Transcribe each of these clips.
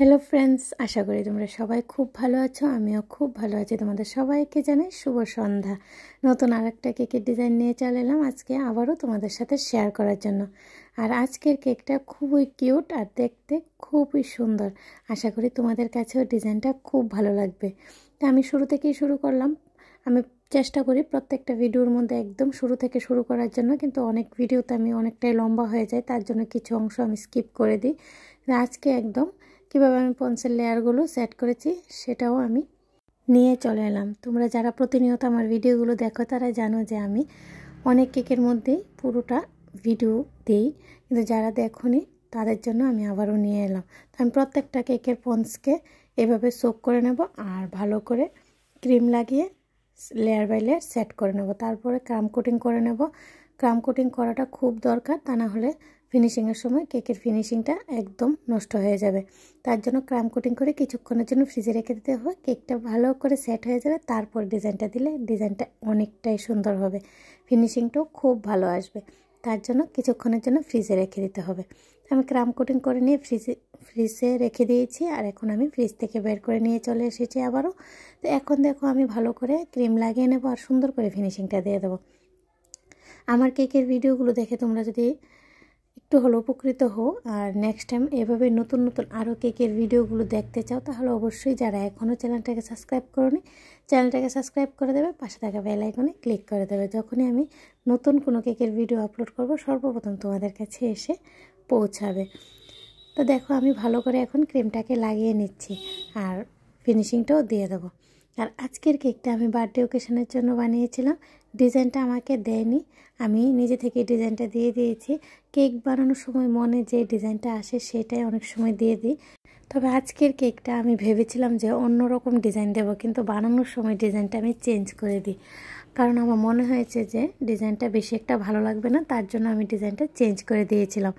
Hello friends, আশা করি তোমরা সবাই খুব ভালো আছো। আমিও খুব ভালো আছি। তোমাদের সবাইকে জানাই শুভ সন্ধ্যা। নতুন আরেকটা কেকের ডিজাইন নিয়ে চলে এলাম আজকে আবারও তোমাদের সাথে শেয়ার করার জন্য। আর আজকের কেকটা খুবই কিউট আর দেখতে খুবই সুন্দর। আশা করি তোমাদের কাছেও ডিজাইনটা খুব ভালো লাগবে। তা আমি শুরু থেকেই শুরু করলাম। আমি চেষ্টা করি প্রত্যেকটা ভিডিওর মধ্যে একদম শুরু থেকে শুরু করার জন্য, কিন্তু অনেক ভিডিওতে আমি অনেকটাই লম্বা হয়ে যায়, তার জন্য কিছু অংশ আমি স্কিপ করে দিই। আজকে একদম কীভাবে আমি পঞ্চের লেয়ারগুলো সেট করেছি সেটাও আমি নিয়ে চলে এলাম। তোমরা যারা প্রতিনিয়ত আমার ভিডিওগুলো দেখো তারা জানো যে আমি অনেক কেকের মধ্যেই পুরোটা ভিডিও দিই, কিন্তু যারা দেখোনি তাদের জন্য আমি আবারও নিয়ে এলাম। তো আমি প্রত্যেকটা কেকের পঞ্চকে এভাবে সোক করে নেব আর ভালো করে ক্রিম লাগিয়ে লেয়ার বাই লেয়ার সেট করে নেব। তারপরে ক্রাম কোটিং করে নেব। ক্রাম কোটিং করাটা খুব দরকার, তা না হলে ফিনিশিংয়ের সময় কেকের ফিনিশিংটা একদম নষ্ট হয়ে যাবে। তার জন্য ক্রাম কোটিং করে কিছুক্ষণের জন্য ফ্রিজে রেখে দিতে হবে। কেকটা ভালো করে সেট হয়ে যাবে, তারপর ডিজাইনটা দিলে ডিজাইনটা অনেকটাই সুন্দর হবে, ফিনিশিংটাও খুব ভালো আসবে। তার জন্য কিছুক্ষণের জন্য ফ্রিজে রেখে দিতে হবে। আমি ক্রাম কোটিং করে নিয়ে ফ্রিজে রেখে দিয়েছি, আর এখন আমি ফ্রিজ থেকে বের করে নিয়ে চলে এসেছি আবারও। তো এখন দেখো আমি ভালো করে ক্রিম লাগিয়ে নেবো আর সুন্দর করে ফিনিশিংটা দিয়ে দেবো। আমার কেকের ভিডিওগুলো দেখে তোমরা যদি একটু হলো উপকৃত হও আর নেক্সট টাইম এভাবে নতুন নতুন আরও কেকের ভিডিওগুলো দেখতে চাও, তাহলে অবশ্যই যারা এখনও চ্যানেলটাকে সাবস্ক্রাইব করোনি চ্যানেলটাকে সাবস্ক্রাইব করে দেবে, পাশে থাকা বেল আইকনে ক্লিক করে দেবে। যখনই আমি নতুন কোনো কেকের ভিডিও আপলোড করব সর্বপ্রথম তোমাদের কাছে এসে পৌঁছাবে। তো দেখো আমি ভালো করে এখন ক্রিমটাকে লাগিয়ে নিচ্ছি আর ফিনিশিংটাও দিয়ে দেবো। আর আজকের কেকটা আমি বার্থডে ওকেশনের জন্য বানিয়েছিলাম। ডিজাইনটা আমাকে দেয়নি, আমি নিজে থেকে ডিজাইনটা দিয়ে দিয়েছি। কেক বানানোর সময় মনে যে ডিজাইনটা আসে সেটাই অনেক সময় দিয়ে দিই। তবে আজকের কেকটা আমি ভেবেছিলাম যে অন্যরকম ডিজাইন দেব, কিন্তু বানানোর সময় ডিজাইনটা আমি চেঞ্জ করে দিই, কারণ আমার মনে হয়েছে যে ডিজাইনটা বেশি একটা ভালো লাগবে না, তার জন্য আমি ডিজাইনটা চেঞ্জ করে দিয়েছিলাম।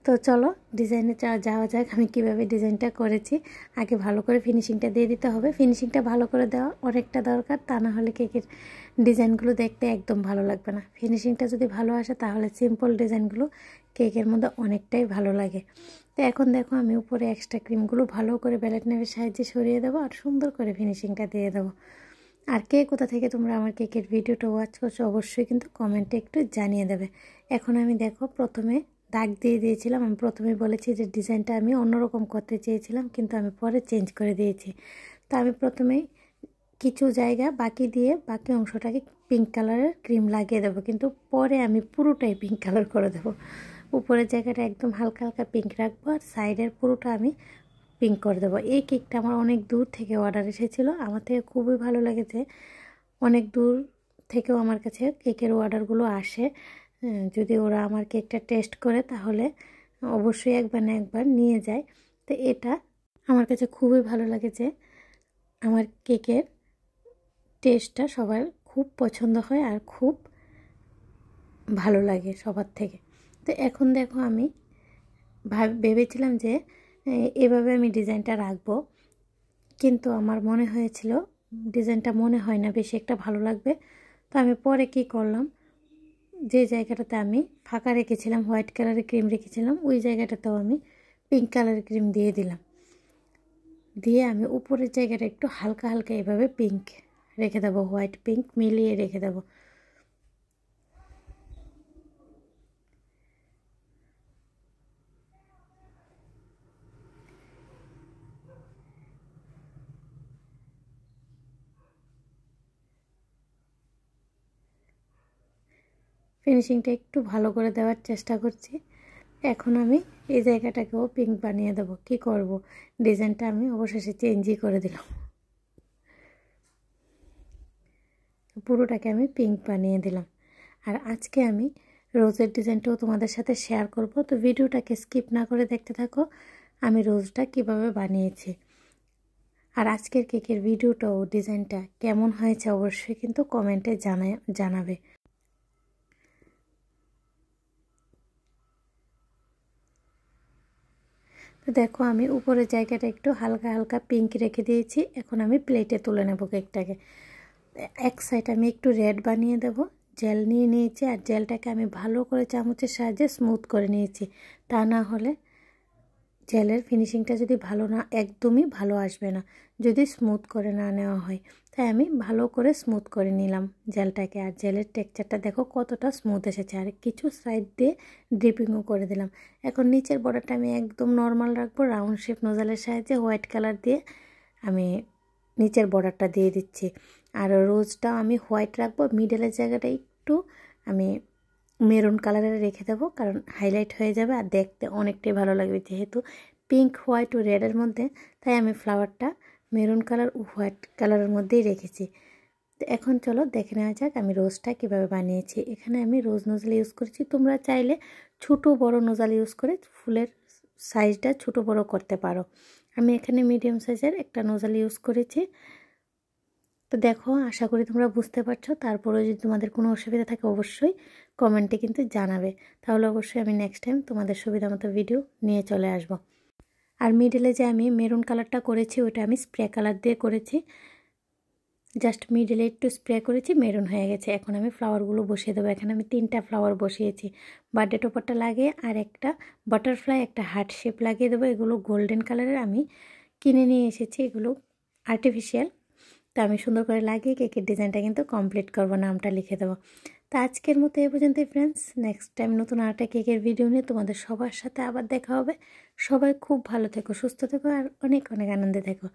তো চলো ডিজাইনে যাওয়া যাক আমি কিভাবে ডিজাইনটা করেছি। আগে ভালো করে ফিনিশিংটা দিয়ে দিতে হবে। ফিনিশিংটা ভালো করে দেওয়া অনেকটা দরকার, তা না হলে কেকের ডিজাইনগুলো দেখতে একদম ভালো লাগবে না। ফিনিশিংটা যদি ভালো আসে তাহলে সিম্পল ডিজাইনগুলো কেকের মধ্যে অনেকটাই ভালো লাগে। তো এখন দেখো আমি উপরে এক্সট্রা ক্রিমগুলো ভালো করে ব্যালেট নাইফের সাহায্যে সরিয়ে দেবো আর সুন্দর করে ফিনিশিংটা দিয়ে দেবো। আর কে কোথা থেকে তোমরা আমার কেকের ভিডিওটা ওয়াচ করছো অবশ্যই কিন্তু কমেন্টে একটু জানিয়ে দেবে। এখন আমি দেখো প্রথমে দাগ দিয়ে দিয়েছিলাম। আমি প্রথমেই বলেছি যে ডিজাইনটা আমি অন্যরকম করতে চেয়েছিলাম, কিন্তু আমি পরে চেঞ্জ করে দিয়েছি। তো আমি প্রথমেই কিছু জায়গা বাকি দিয়ে বাকি অংশটাকে পিঙ্ক কালারের ক্রিম লাগিয়ে দেবো, কিন্তু পরে আমি পুরোটাই পিঙ্ক কালার করে দেবো। উপরের জায়গাটা একদম হালকা হালকা পিঙ্ক রাখবো আর সাইডের পুরোটা আমি পিঙ্ক করে দেবো। এই কেকটা আমার অনেক দূর থেকে অর্ডার এসেছিলো, আমার থেকে খুবই ভালো লেগেছে। অনেক দূর থেকেও আমার কাছে কেকের অর্ডারগুলো আসে। যদি ওরা আমার কেকটা টেস্ট করে তাহলে অবশ্যই একবার না একবার নিয়ে যায়। তো এটা আমার কাছে খুবই ভালো লেগেছে। আমার কেকের টেস্টটা সবার খুব পছন্দ হয় আর খুব ভালো লাগে সবার থেকে। তো এখন দেখো আমি ভেবেছিলাম যে এভাবে আমি ডিজাইনটা রাখবো, কিন্তু আমার মনে হয়েছিল ডিজাইনটা মনে হয় না বেশি একটা ভালো লাগবে। তো আমি পরে কি করলাম, যে জায়গাটাতে আমি ফাঁকা রেখেছিলাম হোয়াইট কালারের ক্রিম রেখেছিলাম ওই জায়গাটাতেও আমি পিঙ্ক কালারের ক্রিম দিয়ে দিলাম। দিয়ে আমি উপরের জায়গাটা একটু হালকা হালকা এভাবে পিঙ্ক রেখে দেবো, হোয়াইট পিঙ্ক মিলিয়ে রেখে দেবো। ফিনিশিংটা একটু ভালো করে দেওয়ার চেষ্টা করছি। এখন আমি এই জায়গাটাকেও পিঙ্ক বানিয়ে দেবো। কি করব, ডিজাইনটা আমি অবশেষে চেঞ্জই করে দিলাম, পুরোটাকে আমি পিঙ্ক বানিয়ে দিলাম। আর আজকে আমি রোজের ডিজাইনটাও তোমাদের সাথে শেয়ার করব। তো ভিডিওটাকে স্কিপ না করে দেখতে থাকো আমি রোজটা কিভাবে বানিয়েছি। আর আজকের কেকের ভিডিওটাও ডিজাইনটা কেমন হয়েছে অবশ্যই কিন্তু কমেন্টে জানাবে। তো দেখো আমি উপরের জায়গাটা একটু হালকা হালকা পিঙ্ক রেখে দিয়েছি। এখন আমি প্লেটে তুলে নেব কেকটাকে। এক সাইড আমি একটু রেড বানিয়ে দেব। জেল নিয়ে নিয়েছি আর জেলটাকে আমি ভালো করে চামচের সাহায্যে স্মুথ করে নিয়েছি, তা না হলে জেলের ফিনিশিংটা যদি ভালো না, একদমই ভালো আসবে না যদি স্মুথ করে না নেওয়া হয়। তাই আমি ভালো করে স্মুথ করে নিলাম জেলটাকে। আর জেলের টেক্সচারটা দেখো কতটা স্মুথ এসেছে। আর কিছু সাইড দিয়ে ড্রিপিংও করে দিলাম। এখন নিচের বর্ডারটা আমি একদম নর্মাল রাখবো, রাউন্ড শেপ নোজালের সাহায্যে হোয়াইট কালার দিয়ে আমি নিচের বর্ডারটা দিয়ে দিচ্ছি। আর রোজটা আমি হোয়াইট রাখবো, মিডলের জায়গাটা একটু আমি মেরুন কালারের রেখে দেবো, কারণ হাইলাইট হয়ে যাবে আর দেখতে অনেকটাই ভালো লাগবে। যেহেতু পিঙ্ক, হোয়াইট ও রেডের মধ্যে, তাই আমি ফ্লাওয়ারটা মেরুন কালার ও হোয়াইট কালারের মধ্যেই রেখেছি। তো এখন চলো দেখে নেওয়া যাক আমি রোজটা কীভাবে বানিয়েছি। এখানে আমি রোজ নোজাল ইউজ করেছি। তোমরা চাইলে ছোটো বড় নোজাল ইউজ করে ফুলের সাইজটা ছোটো বড় করতে পারো। আমি এখানে মিডিয়াম সাইজের একটা নোজাল ইউজ করেছি। তো দেখো, আশা করি তোমরা বুঝতে পারছো। তারপরেও যদি তোমাদের কোনো অসুবিধা থাকে অবশ্যই কমেন্টে কিন্তু জানাবে, তাহলে অবশ্যই আমি নেক্সট টাইম তোমাদের সুবিধা মতো ভিডিও নিয়ে চলে আসব। আর মিডলে যে আমি মেরুন কালারটা করেছি ওটা আমি স্প্রে কালার দিয়ে করেছি। জাস্ট মিডলে একটু স্প্রে করেছি, মেরুন হয়ে গেছে। এখন আমি ফ্লাওয়ারগুলো বসিয়ে দেবো। এখানে আমি 3টা ফ্লাওয়ার বসিয়েছি। বার্থডে টপারটা লাগিয়ে আর একটা বাটারফ্লাই, একটা হার্ট শেপ লাগিয়ে দেবো। এগুলো গোল্ডেন কালারের আমি কিনে নিয়ে এসেছি, এগুলো আর্টিফিশিয়াল। তো আমি সুন্দর করে লাগিয়ে কেকের ডিজাইনটা কিন্তু কমপ্লিট করবো, নামটা লিখে দেবো। তো আজকের মতো এই পর্যন্তই ফ্রেন্ডস। নেক্সট টাইম নতুন আরেকটা কেকের ভিডিও নিয়ে তোমাদের সবার সাথে আবার দেখা হবে। সবাই খুব ভালো থেকো, সুস্থ থেকো আর অনেক অনেক আনন্দে থেকো।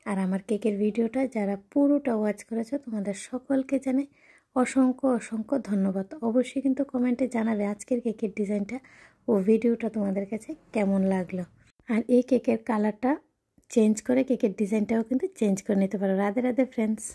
আর আমার কেকের ভিডিওটা যারা পুরোটা ওয়াচ করেছো তোমাদের সকলকে জানাই অসংখ্য অসংখ্য ধন্যবাদ। অবশ্যই কিন্তু কমেন্টে জানাবে আজকের কেকের ডিজাইনটা ও ভিডিওটা তোমাদের কাছে কেমন লাগলো। আর এই কেকের কালারটা চেঞ্জ করে কেকের ডিজাইনটাও কিন্তু চেঞ্জ করে নিতে পারো। রাধে রাধে ফ্রেন্ডস।